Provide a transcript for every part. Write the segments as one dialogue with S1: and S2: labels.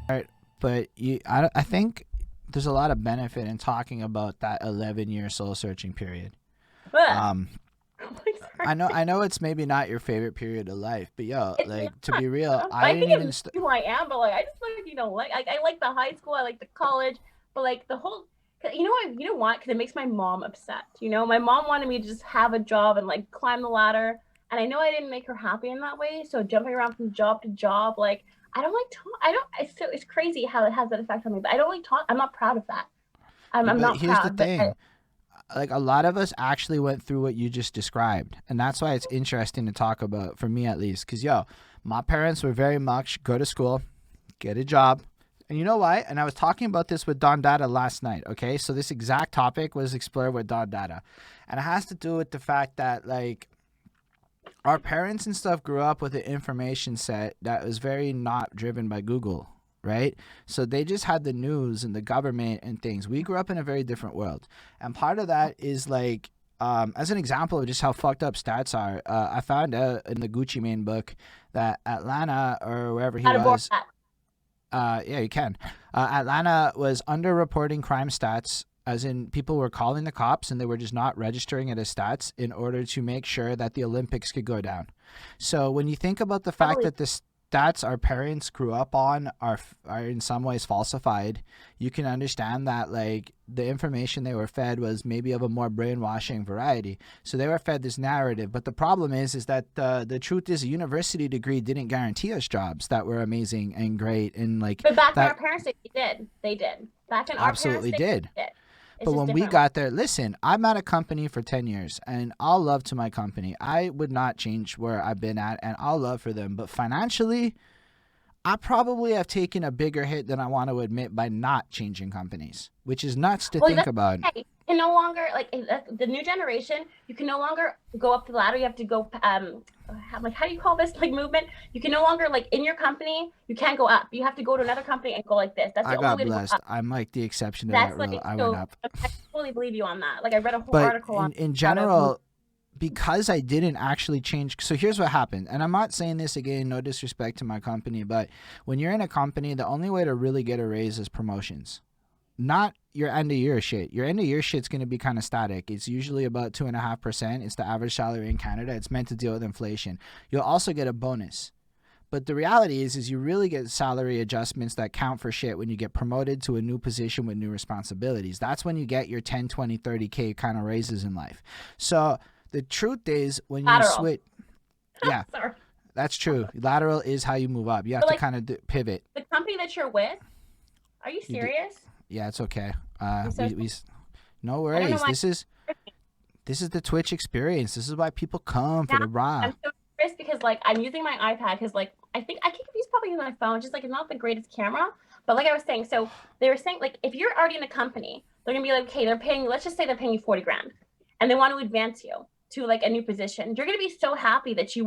S1: Right, but I think there's a lot of benefit in talking about that 11-year soul searching period.
S2: Ugh.
S1: Um,
S2: I'm like,
S1: I know,
S2: sorry.
S1: I know it's maybe not your favorite period of life, but yo,
S2: It's
S1: like to
S2: not.
S1: be real, I
S2: I
S1: didn't
S2: think
S1: even.
S2: it makes who I am, but like I just like like I like the high school, I like the college, but like the whole you know what? Because it makes my mom upset. My mom wanted me to just have a job and like climb the ladder, and I know I didn't make her happy in that way. So jumping around from job to job, like I don't like talk. I don't. It's crazy how it has that effect on me. But I don't like talk. I'm not proud of that. I'm,
S1: Yeah,
S2: I'm
S1: but
S2: not
S1: here's the
S2: proud. But
S1: thing. Like a lot of us actually went through what you just described, and that's why it's interesting to talk about, for me at least, because yo, my parents were very much go to school, get a job. And you know why? And I was talking about this with Don Dada last night, okay? So this exact topic was explored with Don Dada. And it has to do with the fact that like our parents and stuff grew up with an information set that was very not driven by Google, right? So they just had the news and the government and things. We grew up in a very different world. And part of that is like, as an example of just how fucked up stats are, I found out in the Gucci Mane book that Atlanta, or wherever he
S2: out of board
S1: was,
S2: that.
S1: yeah, you can. Atlanta was underreporting crime stats, as in people were calling the cops and they were just not registering it as stats in order to make sure that the Olympics could go down. So when you think about the
S2: I
S1: fact
S2: believe
S1: that the stats our parents grew up on are in some ways falsified, you can understand that like the information they were fed was maybe of a more brainwashing variety. So they were fed this narrative, but the problem is that the truth is a university degree didn't guarantee us jobs that were amazing and great and like
S2: But back in our
S1: that
S2: parents' day, they did. They did. Back in our parents'
S1: absolutely
S2: day,
S1: did.
S2: they did. It's
S1: But
S2: just
S1: when we
S2: different.
S1: got there, listen, I'm at a company for 10 years and I'll love to my company. I would not change where I've been at and I'll love for them. But financially, I probably have taken a bigger hit than I want to admit by not changing companies, which is nuts to
S2: Well,
S1: think
S2: that's
S1: about.
S2: okay. You can no longer like the new generation. You can no longer go up the ladder. You have to go. How do you call this like movement? You can no longer like in your company. You can't go up. You have to go to another company and go like this. That's the
S1: I
S2: only
S1: got
S2: way to go
S1: blessed.
S2: up.
S1: I'm like the exception to that
S2: That's
S1: rule.
S2: like
S1: I went
S2: so.
S1: up.
S2: I totally believe you on that. Like I read a whole
S1: But
S2: article on
S1: in
S2: how to move.
S1: general, because I didn't actually change. So here's what happened. And I'm not saying this again, no disrespect to my company, but when you're in a company, the only way to really get a raise is promotions. Not your end of year shit. Your end of year shit's going to be kind of static. It's usually about 2.5%. It's the average salary in Canada. It's meant to deal with inflation. You'll also get a bonus. But the reality is you really get salary adjustments that count for shit when you get promoted to a new position with new responsibilities. That's when you get your 10, 20, 30K kind of raises in life. So the truth is when you
S2: Lateral.
S1: switch, yeah,
S2: Sorry.
S1: that's true. Lateral is how you move up. You have
S2: But
S1: to
S2: like
S1: kind of pivot.
S2: the company that you're with. Are you
S1: You do,
S2: serious?
S1: yeah, it's okay.
S2: I'm so.
S1: We no
S2: I don't know
S1: worries.
S2: why.
S1: This is the Twitch experience. This is why people come for
S2: Now
S1: the raw.
S2: I'm so nervous because like I'm using my iPad because like I think I can use probably my phone, just like it's not the greatest camera. But like I was saying, so they were saying like if you're already in a company, they're gonna be like, okay, they're paying. Let's just say they're paying you 40 grand, and they want to advance you to like a new position. You're gonna be so happy that that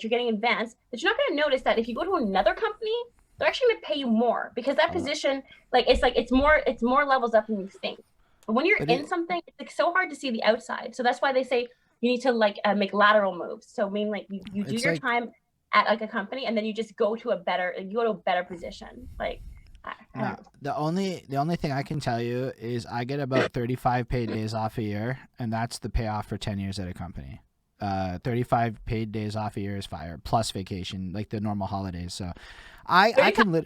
S2: you're getting advanced that you're not gonna notice that if you go to another company, they're actually gonna pay you more because that
S1: Uh,
S2: position like it's more levels up than you think. But when you're
S1: but
S2: in
S1: it
S2: something, it's like so hard to see the outside. So that's why they say you need to like make lateral moves. So I mean like you do
S1: it's
S2: your
S1: like
S2: time at like a company and then you just go to a better position. Like I
S1: no.
S2: don't know.
S1: The only thing I can tell you is I get about 35 paid days off a year, and that's the payoff for 10 years at a company. 35 paid days off a year is fire plus vacation, like the normal holidays. So I
S2: 35.
S1: can
S2: But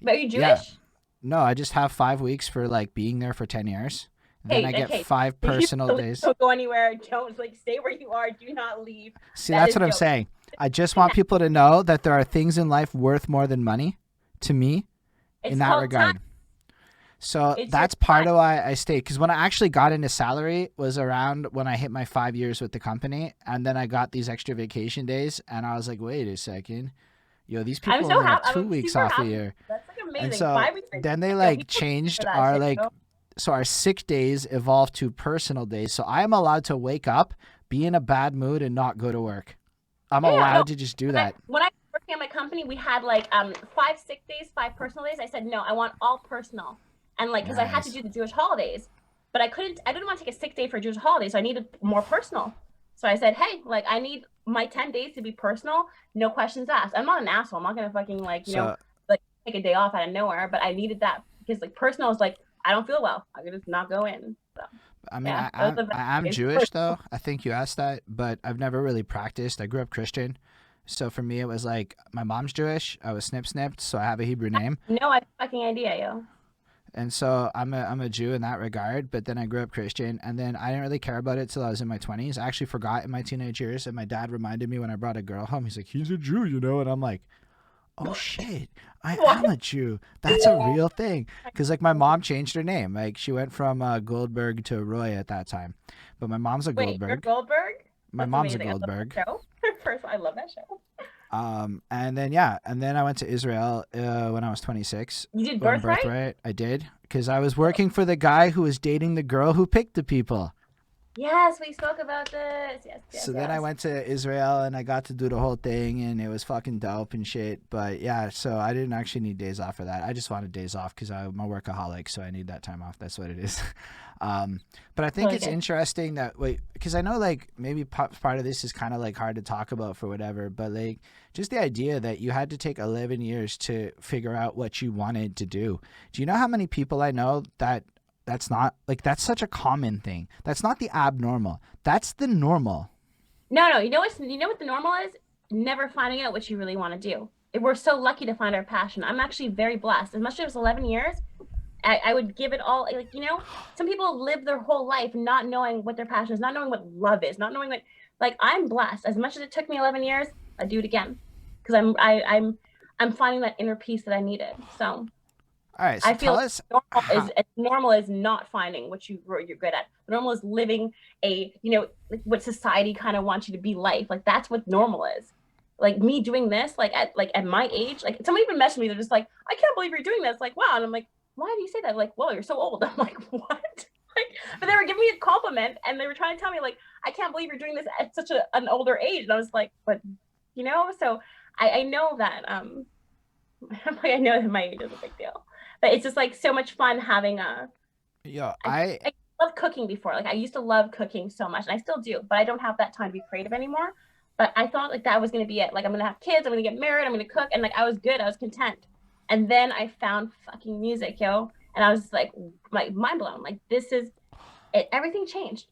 S2: are you
S1: yeah.
S2: Jewish?
S1: No, I just have 5 weeks for like being there for 10 years. Then
S2: Okay,
S1: I get
S2: okay.
S1: 5
S2: You
S1: personal
S2: don't
S1: days.
S2: go anywhere. Don't like stay where you are. Do not leave.
S1: See,
S2: That
S1: that's
S2: is
S1: what I'm
S2: joke.
S1: saying. I just want people to know that there are things in life worth more than money to me in
S2: It's
S1: that
S2: called time.
S1: regard. So
S2: It's your
S1: that's part
S2: time.
S1: of why I stayed. Because when I actually got into salary was around when I hit my 5 years with the company, and then I got these extra vacation days, and I was like, wait a second, yo, these
S2: I'm
S1: people
S2: so
S1: only have
S2: happy.
S1: two
S2: I'm
S1: weeks
S2: super
S1: off a
S2: happy.
S1: year,
S2: That's like
S1: and
S2: amazing.
S1: so
S2: 5 weeks.
S1: then they
S2: Yo,
S1: like
S2: people for
S1: changed
S2: that
S1: our
S2: shit.
S1: like, so our sick days evolved to personal days. So I am allowed to wake up, be in a bad mood, and not go to work. I'm
S2: Yeah, yeah, no.
S1: allowed to just do that.
S2: When I was working at my company, we had like 5 sick days, 5 personal days. I said no, I want all personal, and like because I had to
S1: Nice.
S2: do the Jewish holidays, but I didn't want to take a sick day for a Jewish holiday, so I needed more personal. So I said, hey, like I need my 10 days to be personal, no questions asked. I'm not an asshole. I'm not gonna fucking like,
S1: So
S2: like take a day off out of nowhere, but I needed that because like personal is like I don't feel well. I could just not go in. So
S1: I mean,
S2: yeah, those are the
S1: I am
S2: days.
S1: Jewish though. I think you asked that, but I've never really practiced. I grew up Christian, so for me it was like my mom's Jewish. I was snipped, so I have a Hebrew name,
S2: No fucking idea, yo.
S1: and so I'm a Jew in that regard. But then I grew up Christian, and then I didn't really care about it till I was in my 20s. I actually forgot in my teenage years, and my dad reminded me when I brought a girl home. He's like, "He's a Jew, you know," and I'm like, oh shit, I am a Jew. That's a real thing. Because like my mom changed her name. Like she went from Goldberg to Roy at that time. But my mom's a
S2: Wait, you're
S1: Goldberg.
S2: Goldberg?
S1: My
S2: That's
S1: mom's a
S2: amazing. I love
S1: Goldberg.
S2: that show. First, I love that show.
S1: And then yeah, and then I went to Israel when I was 26
S2: You did
S1: on
S2: Birthright?
S1: Birthright. I did because I was working for the guy who was dating the girl who picked the people.
S2: Yes, we spoke about this. Yes, yes,
S1: So then I
S2: yes.
S1: went to Israel and I got to do the whole thing and it was fucking dope and shit. But yeah, so I didn't actually need days off for that. I just wanted days off because I'm a workaholic, so I need that time off. That's what it is. Um, but I think
S2: Totally
S1: it's
S2: good.
S1: interesting that wait, because I know like maybe part of this is kind of like hard to talk about for whatever, but like just the idea that you had to take 11 years to figure out what you wanted to do. Do you know how many people I know that that's not like that's such a common thing. That's not the abnormal. That's the normal.
S2: No, no. You know what the normal is? Never finding out what you really want to do. We're so lucky to find our passion. I'm actually very blessed. As much as it was 11 years, I would give it all. Like some people live their whole life not knowing what their passion is, not knowing what love is, not knowing what. Like I'm blessed. As much as it took me 11 years, I'd do it again because I'm finding that inner peace that I needed. So
S1: All right, so
S2: I
S1: tell
S2: feel
S1: us
S2: normal
S1: how.
S2: is as normal as not finding what you're good at. Normal is living like what society kind of wants you to be life. Like that's what normal is. Like me doing this, like at my age, like somebody even messaged me, they're just like, I can't believe you're doing this. Like, wow. And I'm like, why do you say that? Like, well, you're so old. I'm like, what? Like, but they were giving me a compliment and they were trying to tell me, like, I can't believe you're doing this at such an older age. And I was like, but so I know that like I know that my age is a big deal, but it's just like so much fun having a.
S1: Yo,
S2: I love cooking before. Like I used to love cooking so much, and I still do, but I don't have that time to be creative anymore. But I thought like that was gonna be it. Like I'm gonna have kids, I'm gonna get married, I'm gonna cook, and like I was good, I was content. And then I found fucking music, yo, and I was like mind blown. Like this is it. Everything changed.